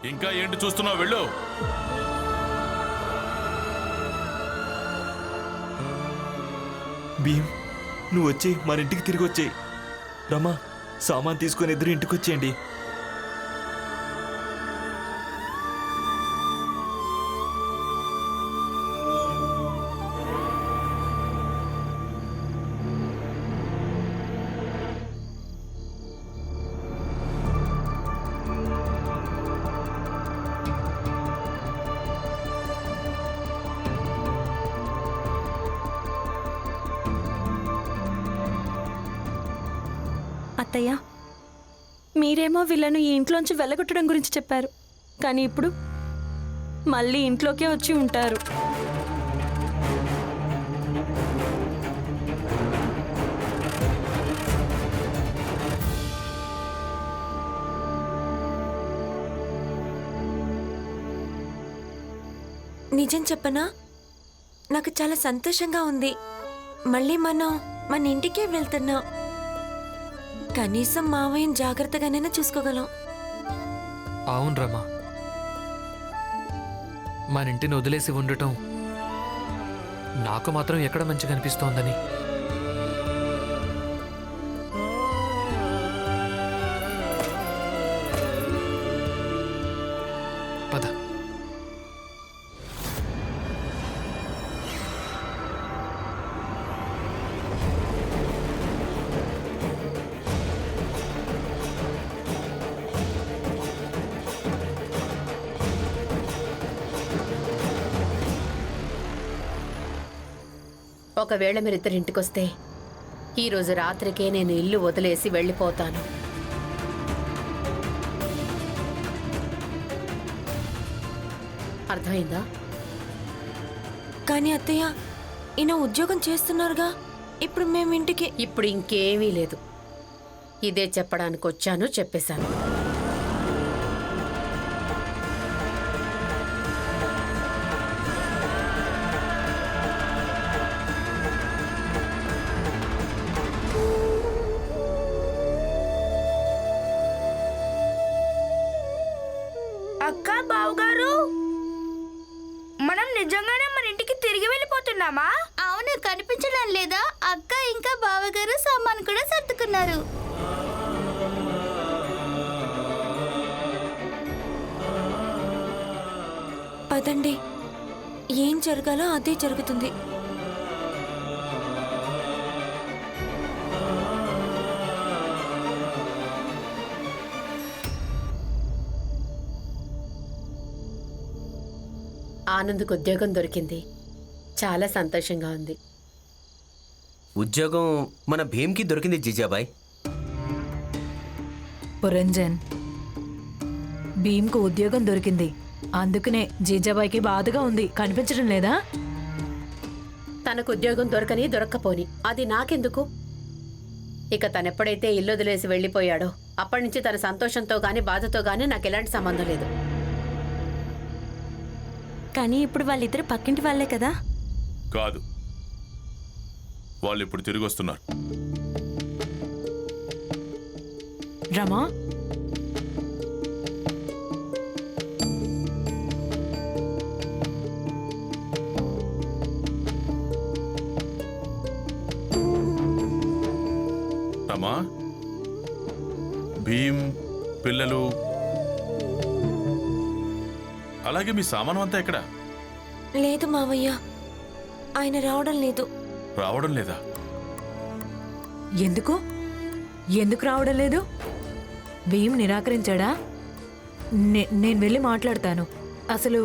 ఇంకా ఏంటి చూస్తున్నావు? వెళ్ళు. భీమ్, నువ్వు వచ్చి మన ఇంటికి తిరిగి వచ్చేయి. రమా, సామాన్ తీసుకొని ఇద్దరు ఇంటికి వచ్చేయండి. అత్తయ్య, మీరేమో వీళ్ళను ఈ ఇంట్లోంచి వెళ్ళగొట్టడం గురించి చెప్పారు, కానీ ఇప్పుడు మళ్ళీ ఇంట్లోకే వచ్చి ఉంటారు. నిజం చెప్పనా, నాకు చాలా సంతోషంగా ఉంది. మళ్ళీ మనం మన ఇంటికే వెళ్తున్నాం. కనీసం మావయ్యని జాగ్రత్తగానైనా చూసుకోగలం. అవును రమా, మన ఇంటిని వదిలేసి ఉండటం నాకు మాత్రం ఎక్కడ మంచిగా అనిపిస్తోందని. పద. ఒకవేళ మీరిద్దరు ఇంటికొస్తే ఈరోజు రాత్రికే నేను ఇల్లు వదిలేసి వెళ్ళిపోతాను. అర్థమైందా? కానీ అత్తయ్య, ఈయన ఉద్యోగం చేస్తున్నారుగా, ఇప్పుడు మేము ఇంటికి. ఇప్పుడు ఇంకేమీ లేదు. ఇదే చెప్పడానికి వచ్చాను, చెప్పేశాను. అక్క, బావగారు, మనం నిజంగానే మన ఇంటికి తిరిగి వెళ్ళిపోతున్నామా? అవును, కనిపించడం లేదా? అక్క ఇంకా బావగారు సామాన్ కూడా సర్దుకున్నారు. పదండి, ఏం జరగాలో అదే జరుగుతుంది. ఆనంద్కు ఉద్యోగం దొరికింది. చాలా సంతోషంగా ఉంది. ఉద్యోగం మన భీమ్కి దొరికింది జీజాబాయ్. పురంజన్, భీమ్కు ఉద్యోగం దొరికింది, అందుకనే జీజాబాయికి బాధగా ఉంది. కనిపించడం లేదా? తనకు ఉద్యోగం దొరకని దొరక్కపోని అది నాకెందుకు? ఇక తనెప్పుడైతే ఇల్లు వదిలేసి వెళ్ళిపోయాడో అప్పటి నుంచి తన సంతోషంతో గాని బాధతో గాని నాకు ఎలాంటి సంబంధం లేదు. కానీ ఇప్పుడు వాళ్ళిద్దరు పక్కింటి వాళ్ళే కదా? కాదు, వాళ్ళు ఇప్పుడు తిరిగి వస్తున్నారు. రమా, రమా, భీమ్, పిల్లలు, అలాగే మీ సామాను అంతా ఎక్కడ? లేదు మావయ్య, ఆయన రావడం లేదు. రావడం లేదా? ఎందుకు ఎందుకు రావడం లేదు? భీమ్ నిరాకరించాడా? నేను వెళ్ళి మాట్లాడతాను. అసలు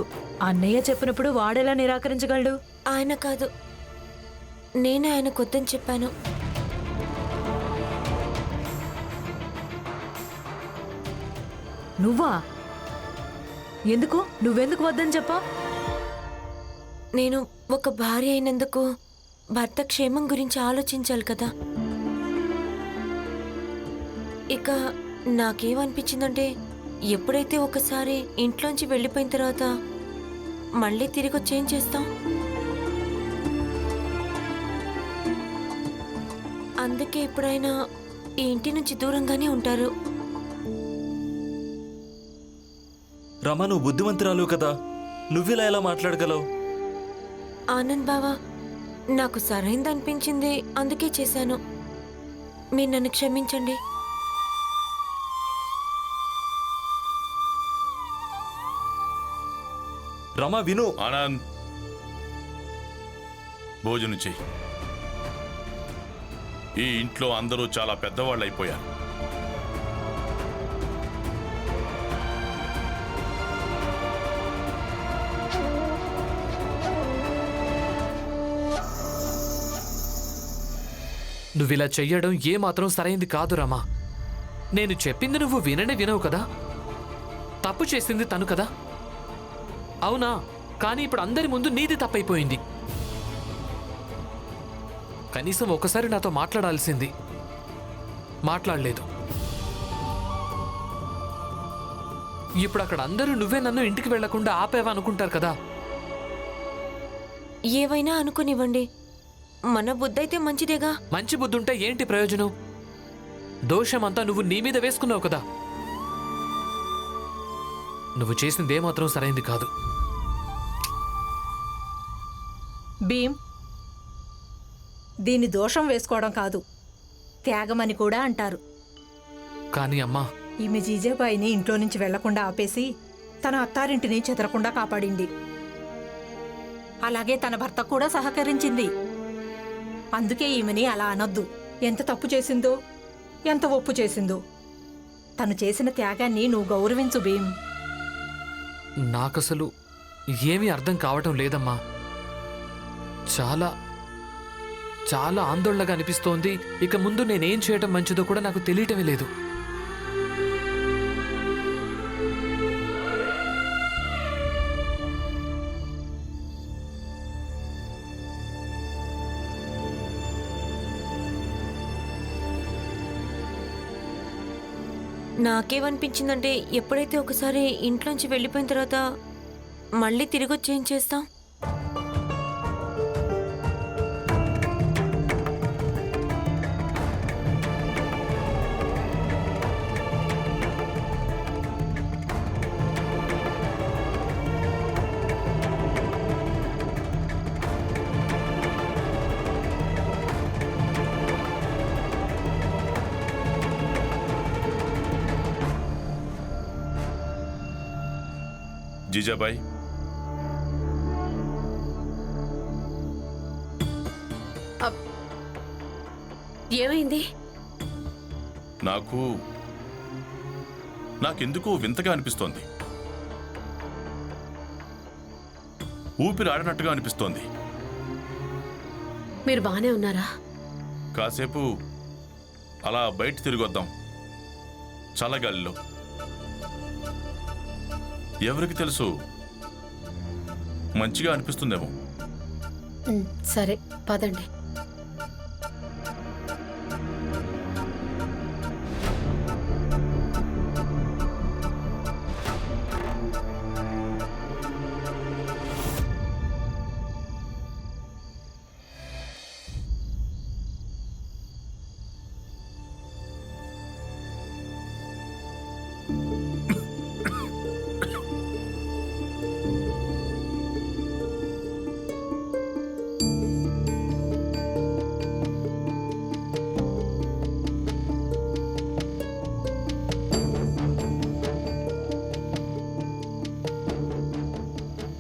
అన్నయ్య చెప్పినప్పుడు వాడెలా నిరాకరించగలడు? ఆయన కాదు, నేనే ఆయన కొద్దని చెప్పాను. నువ్వా? ఎందుకు? నువ్వెందుకు వద్దని చెప్పా? నేను ఒక భార్య అయినందుకు భర్త క్షేమం గురించి ఆలోచించాలి కదా. ఇక నాకేమనిపించిందంటే, ఎప్పుడైతే ఒకసారి ఇంట్లోంచి వెళ్ళిపోయిన తర్వాత మళ్ళీ తిరిగి వచ్చి ఏం చేస్తాం? అందుకే ఎప్పుడైనా ఈ ఇంటి నుంచి దూరంగానే ఉంటారు. రమా నువ్వు బుద్ధిమంతురాలు కదా, నువ్విలా ఎలా మాట్లాడగలవు? ఆనంద్ బావా, నాకు సరైంది అనిపించింది, అందుకే చేశాను. మీరు నన్ను క్షమించండి. రమా విను. ఆనంద్, భోజనం చెయ్యి. ఈ ఇంట్లో అందరూ చాలా పెద్దవాళ్ళు అయిపోయారు. నువ్విలా చెయ్యడం ఏమాత్రం సరైంది కాదు రమా. నేను చెప్పింది నువ్వు వినవు కదా. తప్పు చేసింది తను కదా, అవునా? కానీ ఇప్పుడు అందరి ముందు నీది తప్పైపోయింది. కనీసం ఒకసారి నాతో మాట్లాడాల్సింది, మాట్లాడలేదు. ఇప్పుడు అక్కడ అందరూ నువ్వే నన్ను ఇంటికి వెళ్లకుండా ఆపేవా అనుకుంటారు కదా. ఏవైనా అనుకునివ్వండి, మన బుద్ధైతే మంచిదేగా. మంచి బుద్ధుంటే ఏంటి ప్రయోజనం? దోషమంతా నువ్వు నీ మీద వేసుకున్నావు కదా. నువ్వు చేసిందేమాత్రం సరైంది కాదు. భీమ్, దీన్ని దోషం వేసుకోవడం కాదు, త్యాగమని కూడా అంటారు. కానీ అమ్మా, ఈమె జీజేబాయిని ఇంట్లో నుంచి వెళ్లకుండా ఆపేసి తన అత్తారింటిని చెదరకుండా కాపాడింది. అలాగే తన భర్త కూడా సహకరించింది. అందుకే ఈమెని అలా అనొద్దు. ఎంత తప్పు చేసిందో, ఎంత ఒప్పు చేసిందో, తను చేసిన త్యాగాన్ని నువ్వు గౌరవించు భీమ్. నాకసలు ఏమీ అర్థం కావటం లేదమ్మా. చాలా చాలా ఆందోళనగా అనిపిస్తోంది. ఇక ముందు నేనేం చేయటం మంచిదో కూడా నాకు తెలియటమే లేదు. నాకేమనిపించిందంటే, ఎప్పుడైతే ఒకసారి ఇంట్లోంచి వెళ్ళిపోయిన తర్వాత మళ్ళీ తిరిగి వచ్చి ఏం చేస్తాం? జీజాబాయ్, ఏమైంది? నాకెందుకో వింతగా అనిపిస్తోంది. ఊపిరి ఆడినట్టుగా అనిపిస్తోంది. మీరు బానే ఉన్నారా? కాసేపు అలా బయట తిరిగొద్దాం, చల్లగాలిలో. ఎవరికి తెలుసు, మంచిగా అనిపిస్తుందేమో. సరే, పదండి.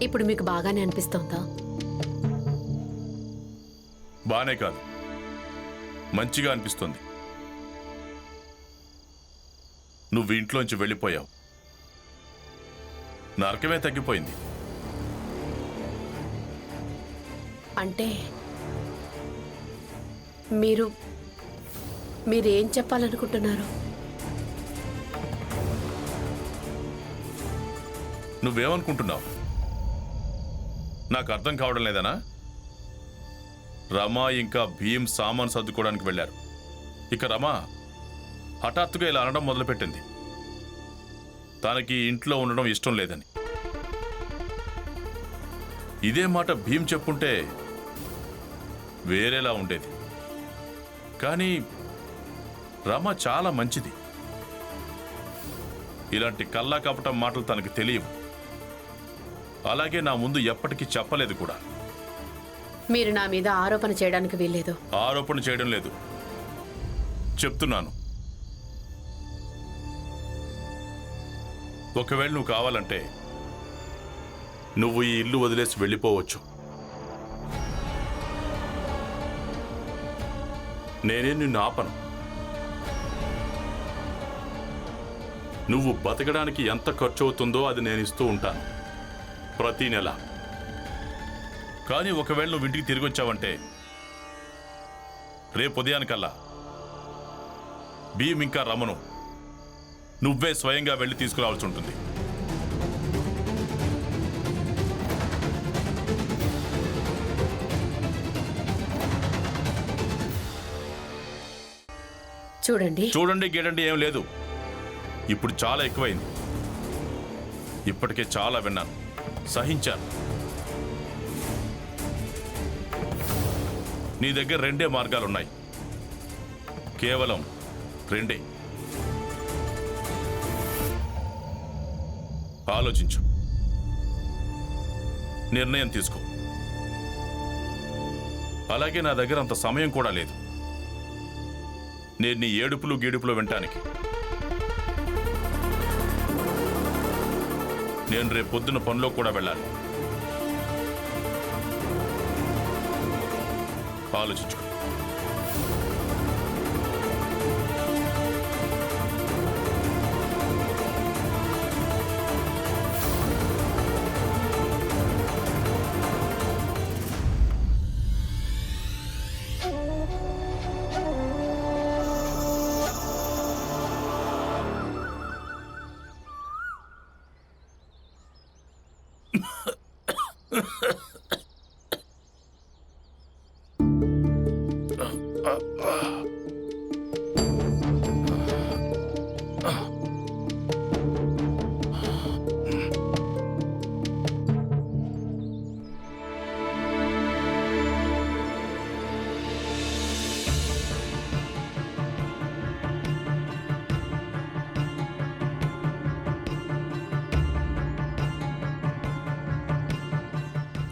ఇప్పుడు మీకు బాగానే అనిపిస్తోందా? బానే కాదు, మంచిగా అనిపిస్తుంది. నువ్వు ఇంట్లోంచి వెళ్ళిపోయావు, నరకమే తగ్గిపోయింది. అంటే మీరేం చెప్పాలనుకుంటున్నారు? నువ్వేమనుకుంటున్నావు? నాకు అర్థం కావడం లేదనా? రమా ఇంకా భీమ్ సామాన్ సర్దుకోవడానికి వెళ్ళారు. ఇక రమా హఠాత్తుగా ఇలా అనడం మొదలుపెట్టింది, తనకి ఇంట్లో ఉండడం ఇష్టం లేదని. ఇదే మాట భీమ్ చెప్పుంటే వేరేలా ఉండేది. కానీ రమ చాలా మంచిది. ఇలాంటి కల్లా కపటం మాటలు తనకి తెలియవు. అలాగే నా ముందు ఎప్పటికీ చెప్పలేదు కూడా. మీరు నా మీద ఆరోపణ చేయడానికి వీల్లేదు. ఆరోపణ చేయడం లేదు, చెప్తున్నాను. ఒకవేళ నువ్వు కావాలంటే నువ్వు ఈ ఇల్లు వదిలేసి వెళ్ళిపోవచ్చు. నేనే నిన్ను ఆపను. నువ్వు బతకడానికి ఎంత ఖర్చు అవుతుందో అది నేను ఇస్తూ ఉంటాను ప్రతి నెల. కానీ ఒకవేళ నువ్వు ఇంటికి తిరిగి వచ్చావంటే రేపు ఉదయానికల్లా భీమ్ ఇంకా రమను నువ్వే స్వయంగా వెళ్ళి తీసుకురావాల్సి ఉంటుంది. చూడండి గీడండి ఏం లేదు. ఇప్పుడు చాలా ఎక్కువైంది. ఇప్పటికే చాలా విన్నాను, సహించాను. నీ దగ్గర 2 మార్గాలున్నాయి, కేవలం 2. ఆలోచించు, నిర్ణయం తీసుకో. అలాగే నా దగ్గర అంత సమయం కూడా లేదు నేను నీ ఏడుపులు గీడుపులు వినటానికి. నేను రేపు పొద్దున పనిలో కూడా వెళ్ళాలి. ఆలోచించుకో.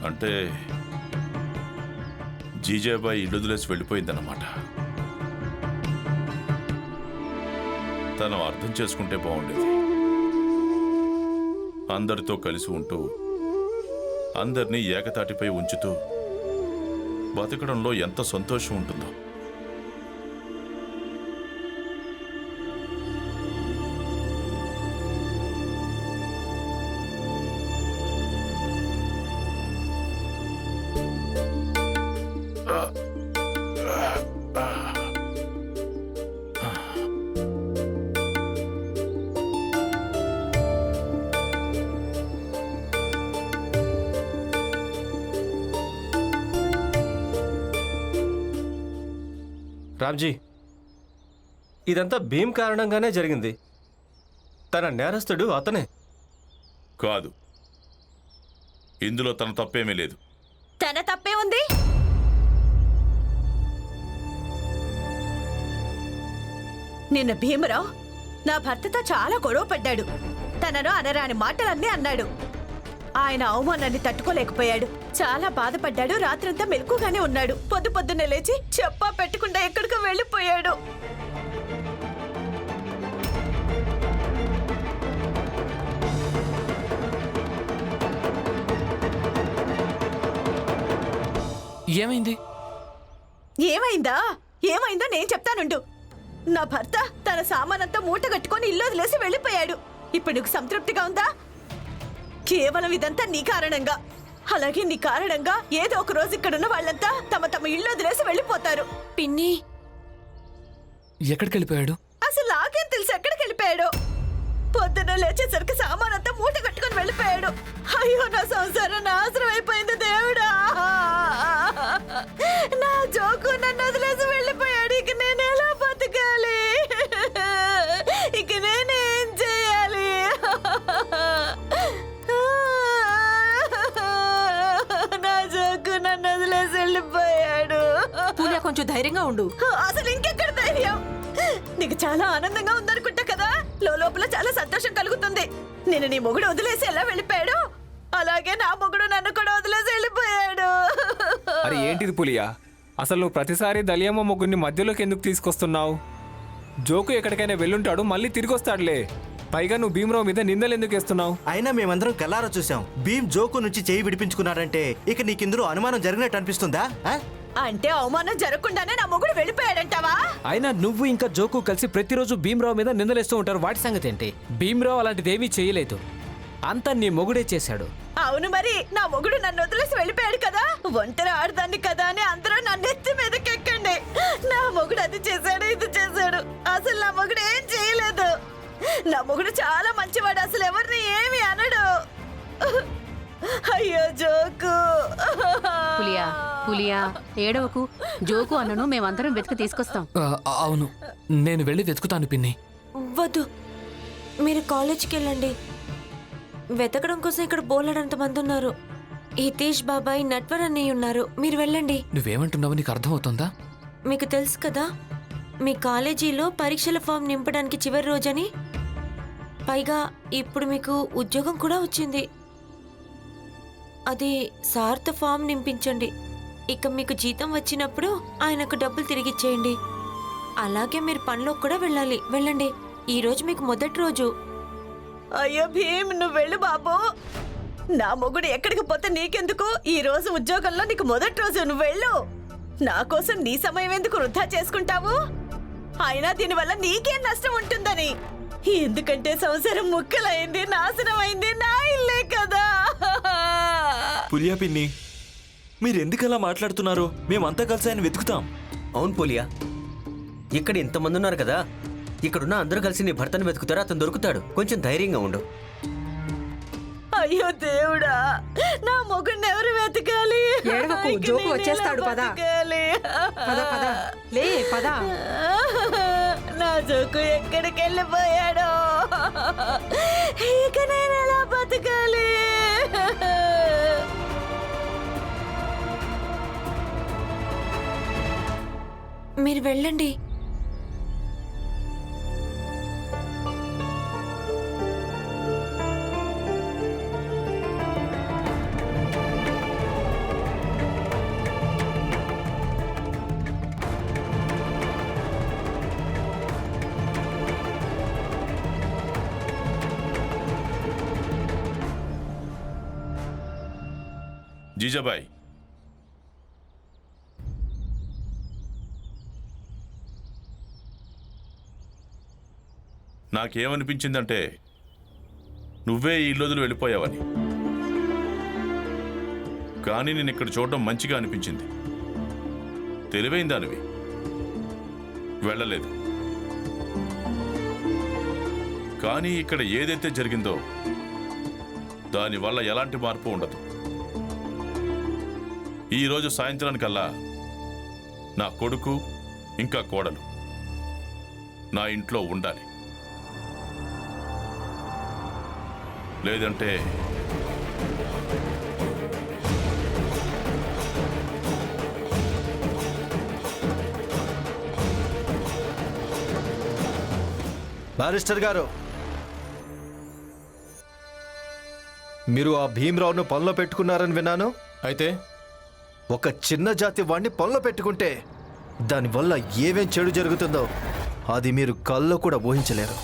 అంటే జీజాబాయి ఇల్లు వదిలేసి వెళ్ళిపోయిందన్నమాట. తను అర్థం చేసుకుంటే బాగుండేది. అందరితో కలిసి ఉంటూ అందరినీ ఏకతాటిపై ఉంచుతూ బతకడంలో ఎంత సంతోషం ఉంటుందో. రామ్జీ, ఇదంతా భీమ్ కారణంగానే జరిగింది. తన నేరస్తుడు అతనే. కాదు, ఇందులో తన తప్పేమీ లేదు. తన తప్పే ఉంది. నిన్న భీమరావు నా భర్తతో చాలా గొడవ పడ్డాడు. తనను అనరాని మాటలన్నీ అన్నాడు. ఆయన అవమానాన్ని తట్టుకోలేకపోయాడు. చాలా బాధపడ్డాడు. రాత్రంతా మెలకుగానే ఉన్నాడు. పొద్దున్నే లేచి చెప్పా పెట్టకుండా ఎక్కడికో వెళ్ళిపోయాడు. ఏమైందో నేను చెప్తానుండు. నా భర్త తన సామానంతా మూట కట్టుకొని ఇల్లు వదిలేసి వెళ్ళిపోయాడు. ఇప్పుడు నీకు సంతృప్తిగా ఉందా? కేవలం ఇదంతా నీ కారణంగా. అలాగే నీ కారణంగా ఏదో ఒక రోజు ఇక్కడున్న వాళ్ళంతా తమ ఇల్లు వదిలేసి వెళ్ళిపోతారు. పిన్ని ఎక్కడికి వెళ్ళిపోయాడు? అసలు నాకేం తెలుసు ఎక్కడికి వెళ్ళిపోయాడు. పొద్దున్న లేచేసరికి సామానంతా మూట కట్టుకొని వెళ్ళిపోయాడు. అయ్యో, నా సంసారం నాశనం అయిపోయింది దేవుడా. నా జోకు నన్ను వదిలేసి వెళ్ళిపోయాడు. ఇక నేను ఎలా బతకాలి? ఇక నేనేం చేయాలి? నా జోకు నన్ను వదిలేసి వెళ్ళిపోయాడు. పూజ, కొంచెం ధైర్యంగా ఉండు. అసలు ఇంకెక్కడ ధైర్యం? నీకు చాలా ఆనందంగా ఉందనుకుంటా కదా. లోపల చాలా సంతోషం కలుగుతుంది. నేను నీ మొగుడు వదిలేసి ఎలా వెళ్ళిపోయాడు, అలాగే నా మొగుడు నన్ను కూడా వదిలేసి వెళ్ళిపోయాడు. అరే ఏంటిది పులియా, అసలు నువ్వు ప్రతిసారి దలియమ్మ ముగ్గురిని మధ్యలోకి ఎందుకు తీసుకొస్తున్నావు? జోకు ఎక్కడికైనా వెళ్ళుంటాడు, మళ్ళీ తిరిగి వస్తాడులే. పైగా నువ్వు భీమరావు మీద నిందలు ఎందుకు వేస్తున్నావు? అయినా మేమందరం కల్లారా చూసాం. భీమ్ జోకు నుంచి చేయి విడిపించుకున్నారంటే ఇక నీకిందులో అనుమానం జరిగినట్టు అనిపిస్తుందా? అంటే అవమానం జరగకుండానే నా మొగుడు వెళ్ళిపోయాడంటావా? అయినా నువ్వు ఇంకా జోకు కలిసి ప్రతిరోజు భీమరావు మీద నిందలేస్తూ ఉంటారు. వాటి సంగతి ఏంటి? భీమరావు అలాంటిదేమీ చేయలేదు, అంతా నీ మొగుడే చేశాడు. అవును మరి, నా మొగుడు నన్ను వదిలేసి వెళ్ళిపోయాడు కదా, ఒంటరి ఆడదాన్ని కదా అని అందరూ నా నెత్తి మీదకి ఎక్కండి. నా మొగుడు అది చేశాడు, ఇది చేశాడు. అసలు నా మొగుడు ఏం చేయలేదు. నా మొగుడు చాలా మంచివాడు, అసలు ఎవరిని ఏమి అనడు. అయ్యో జోకు. పులియా పులియా ఏడవకు. జోకు అన్నను మేమందరం వెతికి తీసుకొస్తాం. అవును, నేను వెళ్ళి వెతుకుతాను పిన్ని. వద్దు, మీరు కాలేజ్కి వెళ్ళండి. వెతకడం కోసం ఇక్కడ బోలెడంత మంది ఉన్నారు. హితేష్ బాబాయ్, నట్వర్ అన్నయ్య ఉన్నారు. మీరు వెళ్ళండి. నువ్వేమంటున్నావు, నీకు అర్థమవుతుందా? మీకు తెలుసు కదా, మీ కాలేజీలో పరీక్షల ఫామ్ నింపడానికి చివరి రోజని. పైగా ఇప్పుడు మీకు ఉద్యోగం కూడా వచ్చింది. అది సార్తో ఫామ్ నింపించండి. ఇక మీకు జీతం వచ్చినప్పుడు ఆయనకు డబ్బులు తిరిగిచ్చేయండి. అలాగే మీరు పనిలోకి కూడా వెళ్ళాలి. వెళ్ళండి, ఈ రోజు మీకు మొదటి రోజు. అయ్యో భీమ్, నువ్వు వెళ్ళు బాబు. నా మొగుడు ఎక్కడికి పోతే నీకెందుకు? ఈ రోజు ఉద్యోగంలో నీకు మొదటి రోజు, నువ్వు వెళ్ళు. నా కోసం నీ సమయం ఎందుకు వృధా చేసుకుంటావు? అయినా దీనివల్ల నీకేం నష్టం ఉంటుందని. ఎందుకంటే సంసారం ముక్కలైంది, నాశనం అయింది, నా ఇల్లే కదా. పులియా పిన్ని, మీరెందుకలా మాట్లాడుతున్నారు? మేమంతా కలిసి ఆయన వెతుకుతాం. అవును పులియా, ఇక్కడ ఇంతమంది ఉన్నారు కదా, ఇక్కడున్న అందరూ కలిసి నీ భర్తను వెతుకుతారు, అతను దొరుకుతాడు. కొంచెం ధైర్యంగా ఉండు. అయ్యో దేవుడా, నా మొగుడిని ఎవరు వెతకాలి? ఏడవకు, ఇక జోకు నేను వచ్చేస్తాడు, ఎలా పద. బతకాలి? పద లే పద. నా జోకు ఎక్కడికి వెళ్ళిపోయాడో, ఇక నేను ఎలా బతకాలి? మీరు వెళ్ళండి. జీజాబాయ్, నాకేమనిపించిందంటే నువ్వే ఈ ఇల్లు వెళ్ళిపోయావని. కానీ నేను ఇక్కడ చూడడం మంచిగా అనిపించింది. తెలివైన దానివి, వెళ్ళలేదు. కానీ ఇక్కడ ఏదైతే జరిగిందో దానివల్ల ఎలాంటి మార్పు ఉండదు. ఈరోజు సాయంత్రానికల్లా నా కొడుకు ఇంకా కోడలు నా ఇంట్లో ఉండాలి. లేదంటే బారిస్టర్ గారు, మీరు ఆ భీమరావును పనిలో పెట్టుకున్నారని విన్నాను. అయితే ఒక చిన్న జాతి వాణ్ణి పనిలో పెట్టుకుంటే దానివల్ల ఏమేం చెడు జరుగుతుందో అది మీరు కల్లో కూడా ఊహించలేరు.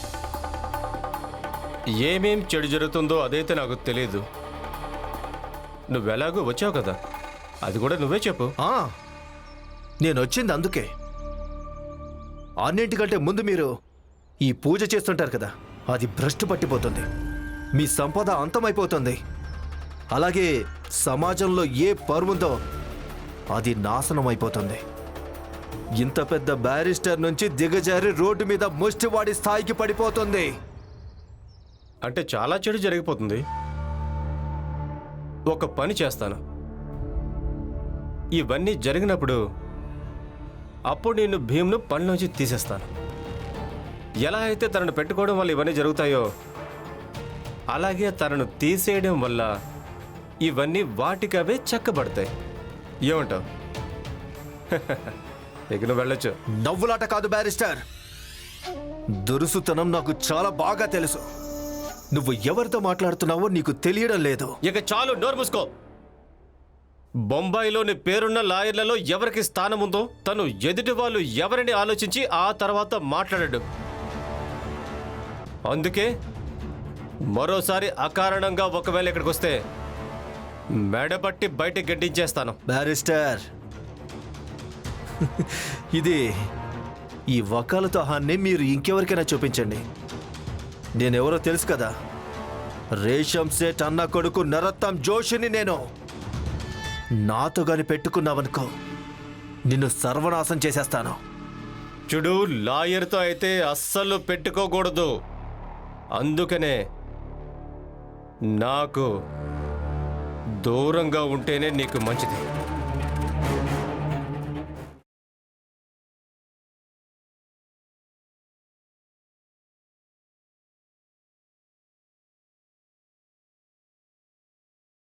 ఏమేం చెడు జరుగుతుందో అదైతే నాకు తెలియదు. నువ్వెలాగూ వచ్చావు కదా, అది కూడా నువ్వే చెప్పు. నేను వచ్చింది అందుకే. అన్నింటికంటే ముందు మీరు ఈ పూజ చేస్తుంటారు కదా, అది భ్రష్టు పట్టిపోతుంది. మీ సంపద అంతమైపోతుంది. అలాగే సమాజంలో ఏ పరువుందో అది నాశనం అయిపోతుంది. ఇంత పెద్ద బ్యారిస్టర్ నుంచి దిగజారి రోడ్డు మీద ముష్టివాడి స్థాయికి పడిపోతుంది. అంటే చాలా చెడు జరిగిపోతుంది. ఒక పని చేస్తాను, ఇవన్నీ జరిగినప్పుడు అప్పుడు నేను భీమ్ను పనిలోంచి తీసేస్తాను. ఎలా అయితే తనను పెట్టుకోవడం వల్ల ఇవన్నీ జరుగుతాయో అలాగే తనను తీసేయడం వల్ల ఇవన్నీ వాటికవే చక్కబడతాయి. ఏమంటావు? ఇక నువ్వు వెళ్ళొచ్చు. నవ్వులాట కాదు బ్యారిస్టర్. దురుసుతనం నాకు చాలా బాగా తెలుసు. నువ్వు ఎవరితో మాట్లాడుతున్నావో నీకు తెలియడం లేదు. ఇక చాలు, నోరు మూసుకో. బొంబాయిలోని పేరున్న లాయర్లలో ఎవరికి స్థానం ఉందో తను ఎదుటి వాళ్ళు ఎవరిని ఆలోచించి ఆ తర్వాత మాట్లాడాడు. అందుకే మరోసారి అకారణంగా ఒకవేళ ఇక్కడికి వస్తే మెడబట్టి బయటికి గడ్డించేస్తాను. బ్యారిస్టర్, ఇది ఈ వకాలతోహాన్ని మీరు ఇంకెవరికైనా చూపించండి. నేనెవరో తెలుసు కదా, రేషం సేట్ అన్న కొడుకు నరోత్తమ్ జోషిని నేను. నాతో గాని పెట్టుకున్నావనుకో నిన్ను సర్వనాశం చేసేస్తాను. చూడు, లాయర్తో అయితే అస్సలు పెట్టుకోకూడదు. అందుకనే నాకు దూరంగా ఉంటేనే నీకు మంచిది.